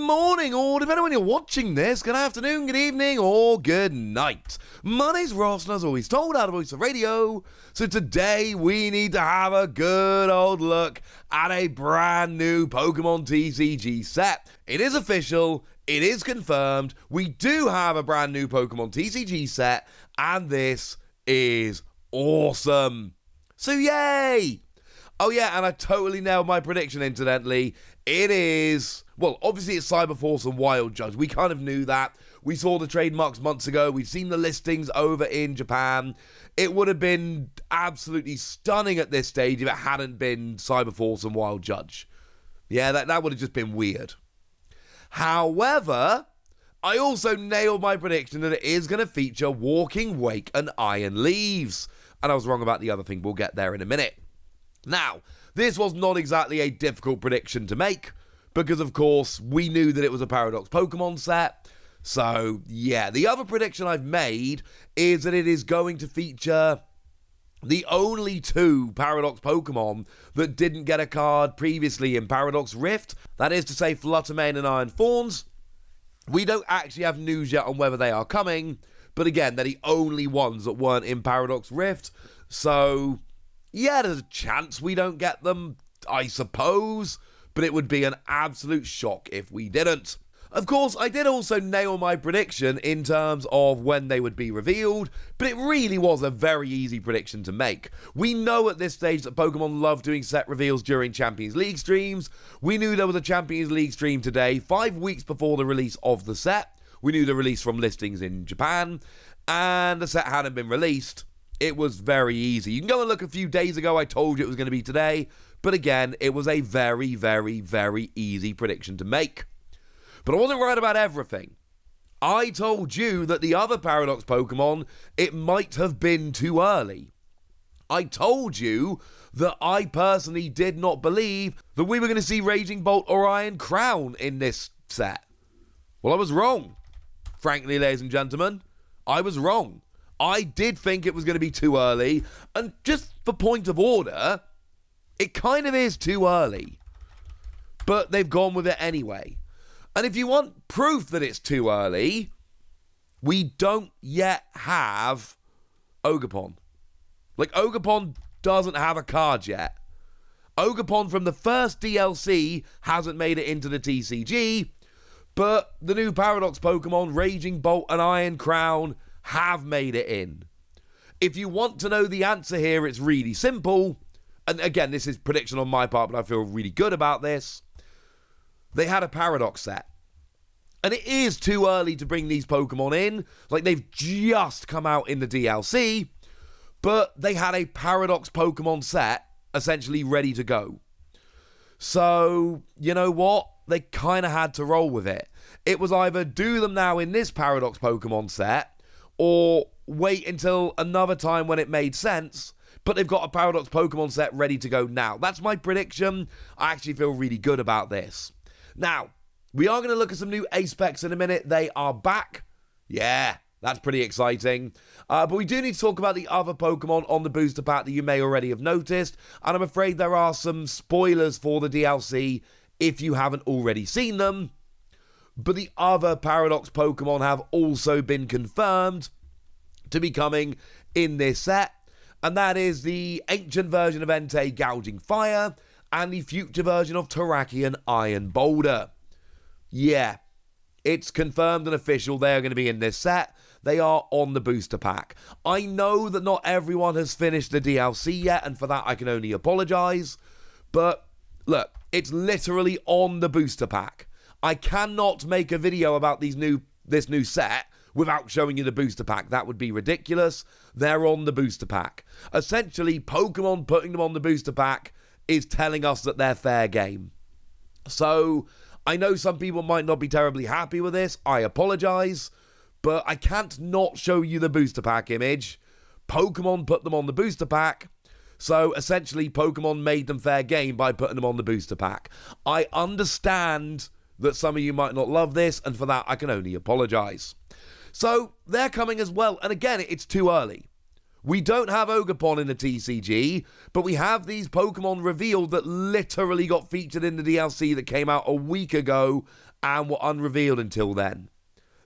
morning, or depending on when you're watching this, good afternoon, good evening, or good night. My name's Ross, and as always told out of Voice of Radio, so today we need to have a good old look at a brand new Pokémon TCG set. It is official, it is confirmed, we do have a brand new Pokémon TCG set, and this is awesome. So yay! Oh yeah, and I totally nailed my prediction, incidentally. It is, well, obviously it's Cyberforce and Wild Judge. We kind of knew that. We saw the trademarks months ago. We've seen the listings over in Japan. It would have been absolutely stunning at this stage if it hadn't been Cyberforce and Wild Judge. Yeah, that would have just been weird. However, I also nailed my prediction that it is going to feature Walking Wake and Iron Leaves. And I was wrong about the other thing. We'll get there in a minute. Now, this was not exactly a difficult prediction to make, because of course, we knew that it was a Paradox Pokemon set. So, yeah, the other prediction I've made is that it is going to feature the only two Paradox Pokemon that didn't get a card previously in Paradox Rift. That is to say, Fluttermane and Iron Fawns. We don't actually have news yet on whether they are coming, but again, they're the only ones that weren't in Paradox Rift. So, yeah, there's a chance we don't get them, I suppose, but it would be an absolute shock if we didn't. Of course, I did also nail my prediction in terms of when they would be revealed, but it really was a very easy prediction to make. We know at this stage that Pokemon love doing set reveals during Champions League streams. We knew there was a Champions League stream today, 5 weeks before the release of the set. We knew the release from listings in Japan, and the set hadn't been released. It was very easy. You can go and look a few days ago. I told you it was going to be today. But again, it was a very, very, very easy prediction to make. But I wasn't right about everything. I told you that the other Paradox Pokemon, it might have been too early. I told you that I personally did not believe that we were going to see Raging Bolt or Iron Crown in this set. Well, I was wrong. Frankly, ladies and gentlemen, I was wrong. I did think it was going to be too early, and just for point of order, it kind of is too early. But they've gone with it anyway. And if you want proof that it's too early, we don't yet have Ogerpon. Like, Ogerpon doesn't have a card yet. Ogerpon from the first DLC hasn't made it into the TCG, but the new Paradox Pokemon, Raging Bolt and Iron Crown, have made it in. If you want to know the answer here, it's really simple. And again, this is prediction on my part, but I feel really good about this. They had a Paradox set. And it is too early to bring these Pokemon in. Like, they've just come out in the DLC. But they had a Paradox Pokemon set essentially ready to go. So, you know what? They kind of had to roll with it. It was either do them now in this Paradox Pokemon set, or wait until another time when it made sense, but they've got a Paradox Pokemon set ready to go now. That's my prediction. I actually feel really good about this. Now, we are going to look at some new A-Specs in a minute. They are back. Yeah, that's pretty exciting. But we do need to talk about the other Pokemon on the booster pack that you may already have noticed, and I'm afraid there are some spoilers for the DLC if you haven't already seen them. But the other Paradox Pokemon have also been confirmed to be coming in this set. And that is the ancient version of Entei Gouging Fire and the future version of Terrakion Iron Boulder. Yeah, it's confirmed and official. They are going to be in this set. They are on the booster pack. I know that not everyone has finished the DLC yet, and for that I can only apologise. But look, it's literally on the booster pack. I cannot make a video about this new set without showing you the booster pack. That would be ridiculous. They're on the booster pack. Essentially, Pokemon putting them on the booster pack is telling us that they're fair game. So, I know some people might not be terribly happy with this. I apologise. But I can't not show you the booster pack image. Pokemon put them on the booster pack. So, essentially, Pokemon made them fair game by putting them on the booster pack. I understand that some of you might not love this, and for that I can only apologise. So, they're coming as well, and again, it's too early. We don't have Ogerpon in the TCG, but we have these Pokemon revealed that literally got featured in the DLC that came out a week ago, and were unrevealed until then.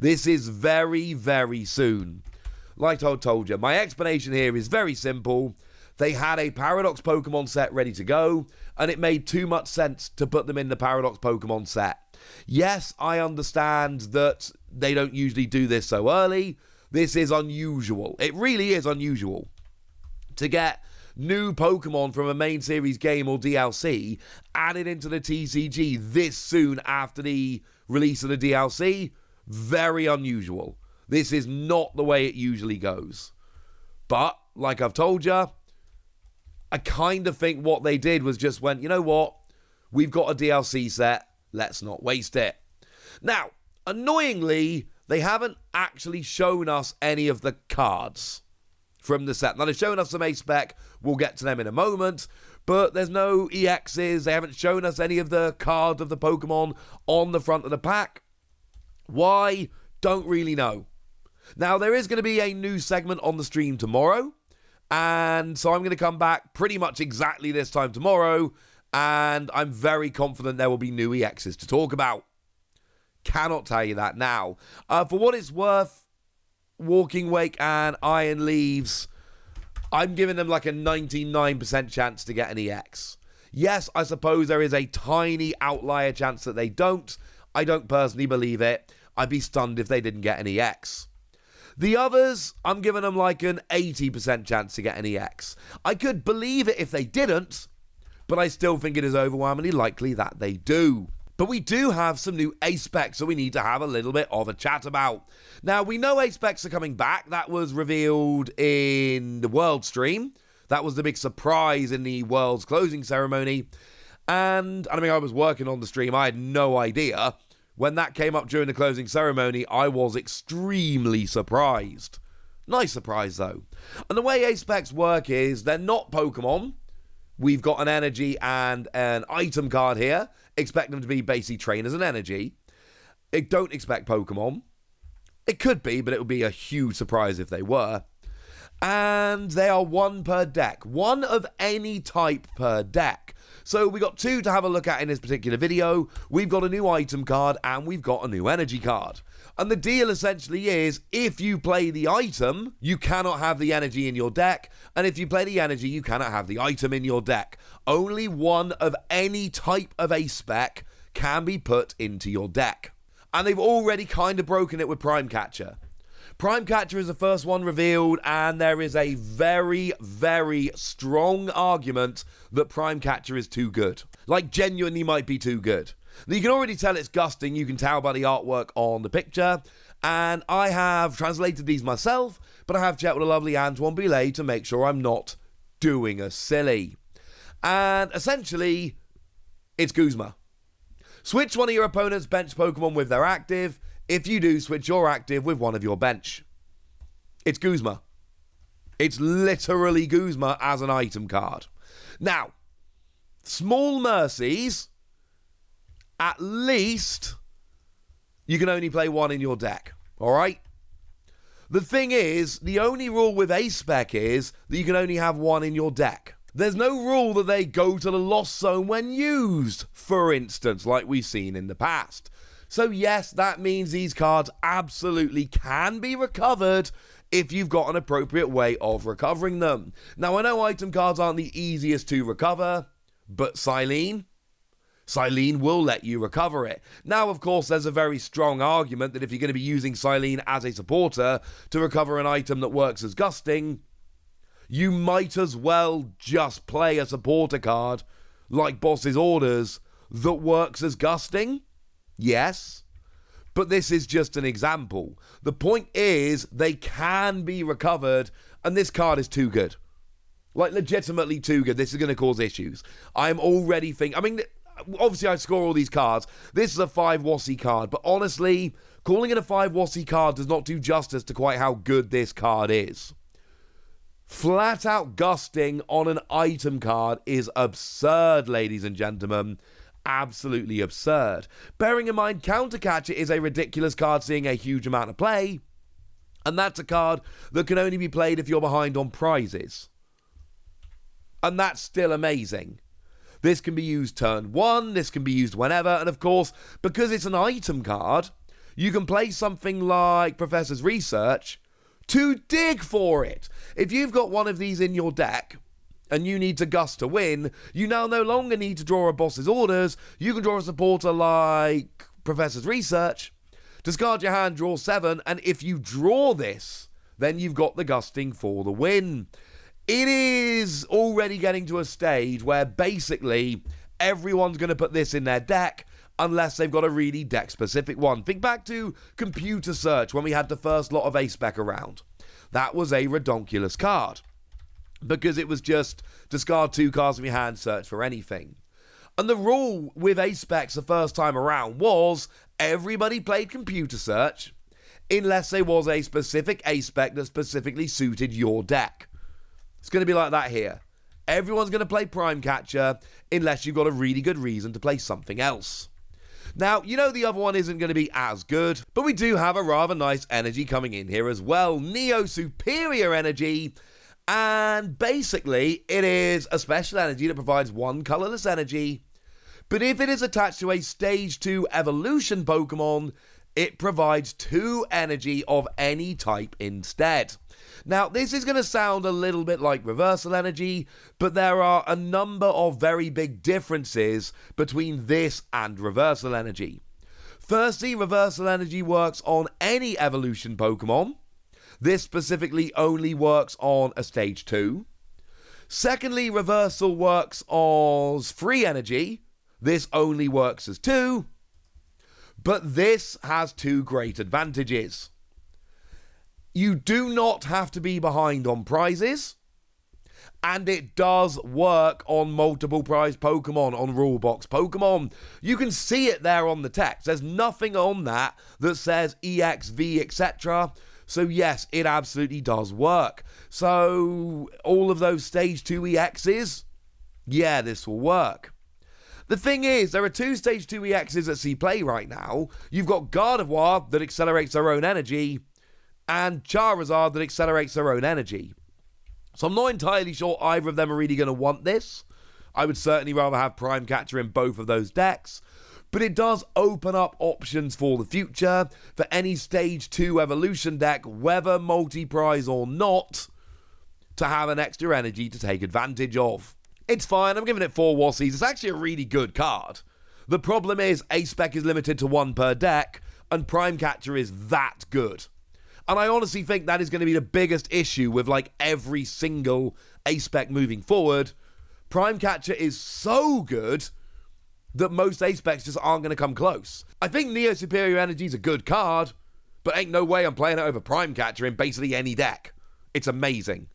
This is very, very soon. Like I told you, my explanation here is very simple. They had a Paradox Pokemon set ready to go, and it made too much sense to put them in the Paradox Pokemon set. Yes, I understand that they don't usually do this so early. This is unusual. It really is unusual to get new Pokemon from a main series game or DLC added into the TCG this soon after the release of the DLC. Very unusual. This is not the way it usually goes. But, like I've told you, I kind of think what they did was just went, you know what? We've got a DLC set. Let's not waste it. Now, annoyingly, they haven't actually shown us any of the cards from the set. Now, they've shown us some A-Spec. We'll get to them in a moment. But there's no EXs. They haven't shown us any of the cards of the Pokemon on the front of the pack. Why? Don't really know. Now, there is going to be a new segment on the stream tomorrow. And so I'm going to come back pretty much exactly this time tomorrow. And I'm very confident there will be new EXs to talk about. Cannot tell you that now. For what it's worth, Walking Wake and Iron Leaves, I'm giving them like a 99% chance to get an EX. Yes, I suppose there is a tiny outlier chance that they don't. I don't personally believe it. I'd be stunned if they didn't get an EX. The others, I'm giving them like an 80% chance to get an EX. I could believe it if they didn't, but I still think it is overwhelmingly likely that they do. But we do have some new A-Specs, so we need to have a little bit of a chat about. Now, we know A-Specs are coming back. That was revealed in the World stream. That was the big surprise in the World's closing ceremony. And, I mean, I was working on the stream. I had no idea. When that came up during the closing ceremony, I was extremely surprised. Nice surprise, though. And the way A-Specs work is they're not Pokemon. We've got an energy and an item card here. Expect them to be basically trainers and energy. Don't expect Pokemon. It could be, but it would be a huge surprise if they were. And they are one per deck. One of any type per deck. So we got two to have a look at in this particular video. We've got a new item card and we've got a new energy card. And the deal essentially is, if you play the item, you cannot have the energy in your deck. And if you play the energy, you cannot have the item in your deck. Only one of any type of A-Spec can be put into your deck. And they've already kind of broken it with Prime Catcher. Prime Catcher is the first one revealed, and there is a very, very strong argument that Prime Catcher is too good. Like, genuinely might be too good. Now, you can already tell it's gusting. You can tell by the artwork on the picture. And I have translated these myself, but I have checked with a lovely Antoine Boulet to make sure I'm not doing a silly. And essentially, it's Guzma. Switch one of your opponent's bench Pokemon with their active. If you do, switch your active with one of your bench. It's Guzma. It's literally Guzma as an item card. Now, Small Mercies, at least you can only play one in your deck. Alright? The thing is, the only rule with A-Spec is that you can only have one in your deck. There's no rule that they go to the Lost Zone when used, for instance, like we've seen in the past. So yes, that means these cards absolutely can be recovered if you've got an appropriate way of recovering them. Now, I know item cards aren't the easiest to recover, but Silene will let you recover it. Now, of course, there's a very strong argument that if you're going to be using Silene as a supporter to recover an item that works as gusting, you might as well just play a supporter card like Boss's Orders that works as gusting. Yes, but this is just an example. The point is, they can be recovered, and this card is too good. Like, legitimately too good. This is going to cause issues. I'm already thinking... I mean, obviously I score all these cards. This is a 5 Wassy card, but honestly, calling it a 5 Wassy card does not do justice to quite how good this card is. Flat out gusting on an item card is absurd, ladies and gentlemen. Absolutely absurd. Bearing in mind, Counter Catcher is a ridiculous card seeing a huge amount of play, and that's a card that can only be played if you're behind on prizes. And that's still amazing. This can be used turn 1, this can be used whenever, and of course, because it's an item card, you can play something like Professor's Research to dig for it. If you've got one of these in your deck, and you need to gust to win, you now no longer need to draw a boss's orders. You can draw a supporter like Professor's Research, discard your hand, draw 7, and if you draw this, then you've got the gusting for the win. It is already getting to a stage where basically everyone's going to put this in their deck unless they've got a really deck-specific one. Think back to Computer Search when we had the first lot of A-Spec around. That was a redonkulous card because it was just discard 2 cards from your hand, search for anything. And the rule with A-Specs the first time around was everybody played Computer Search unless there was a specific A-Spec that specifically suited your deck. It's going to be like that here. Everyone's going to play Prime Catcher unless you've got a really good reason to play something else. Now, you know the other one isn't going to be as good, but we do have a rather nice energy coming in here as well. Neo Superior Energy. And basically, it is a special energy that provides 1 colorless energy. But if it is attached to a Stage 2 Evolution Pokemon, it provides 2 energy of any type instead. Now, this is going to sound a little bit like Reversal Energy, but there are a number of very big differences between this and Reversal Energy. Firstly, Reversal Energy works on any evolution Pokemon. This specifically only works on a Stage 2. Secondly, Reversal works as free energy. This only works as 2. But this has 2 great advantages. You do not have to be behind on prizes, and it does work on multiple prize Pokemon, on rule box Pokemon. You can see it there on the text. There's nothing on that that says EXV, etc. So yes, it absolutely does work. So all of those Stage 2 EXs, yeah, this will work. The thing is, there are 2 Stage 2 EXs that see play right now. You've got Gardevoir that accelerates their own energy, and Charizard that accelerates their own energy. So I'm not entirely sure either of them are really going to want this. I would certainly rather have Prime Catcher in both of those decks. But it does open up options for the future for any Stage 2 Evolution deck, whether multi-prize or not, to have an extra energy to take advantage of. It's fine, I'm giving it 4 Wassies. It's actually a really good card. The problem is A-Spec is limited to 1 per deck, and Prime Catcher is that good. And I honestly think that is going to be the biggest issue with like every single A-Spec moving forward. Prime Catcher is so good that most A-Specs just aren't going to come close. I think Neo Superior Energy is a good card, but ain't no way I'm playing it over Prime Catcher in basically any deck. It's amazing.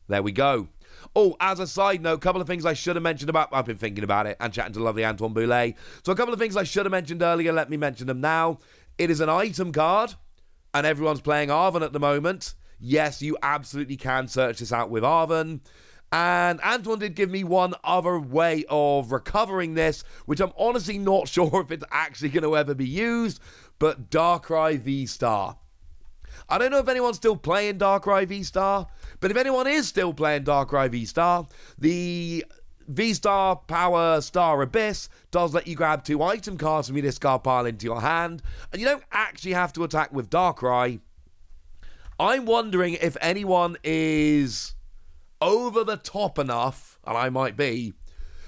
There we go. Oh, as a side note, a couple of things I should have mentioned about... I've been thinking about it and chatting to lovely Antoine Boulet. So a couple of things I should have mentioned earlier, let me mention them now. It is an item card, and everyone's playing Arven at the moment. Yes, you absolutely can search this out with Arven. And Antoine did give me one other way of recovering this, which I'm honestly not sure if it's actually going to ever be used, but Darkrai V-Star. I don't know if anyone's still playing Darkrai V-Star, but if anyone is still playing Darkrai V-Star, the V-Star Power Star Abyss does let you grab 2 item cards from your discard pile into your hand, and you don't actually have to attack with Darkrai. I'm wondering if anyone is over the top enough, and I might be,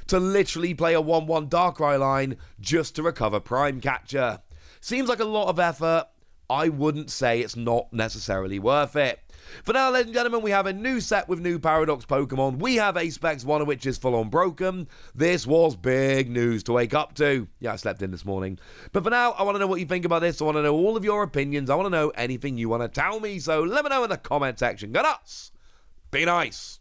to literally play a 1-1 Darkrai line just to recover Prime Catcher. Seems like a lot of effort. I wouldn't say it's not necessarily worth it. For now, ladies and gentlemen, we have a new set with new Paradox Pokemon. We have A-Specs, one of which is full on broken. This was big news to wake up to. Yeah, I slept in this morning. But for now, I want to know what you think about this. I want to know all of your opinions. I want to know anything you want to tell me. So let me know in the comment section. Go nuts! Be nice!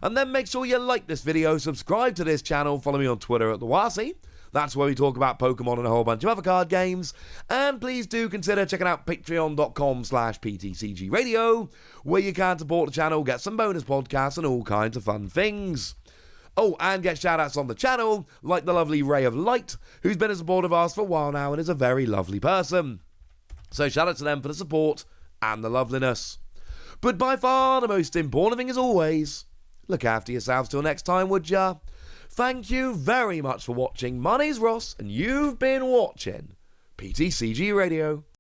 And then make sure you like this video, subscribe to this channel, follow me on Twitter at @TheWasi. That's where we talk about Pokemon and a whole bunch of other card games. And please do consider checking out patreon.com/PTCG Radio, where you can support the channel, get some bonus podcasts and all kinds of fun things. Oh, and get shout-outs on the channel, like the lovely Ray of Light, who's been a supporter of ours for a while now and is a very lovely person. So shout out to them for the support and the loveliness. But by far the most important thing, as always, look after yourselves till next time, would ya? Thank you very much for watching. My name's Ross, and you've been watching PTCG Radio.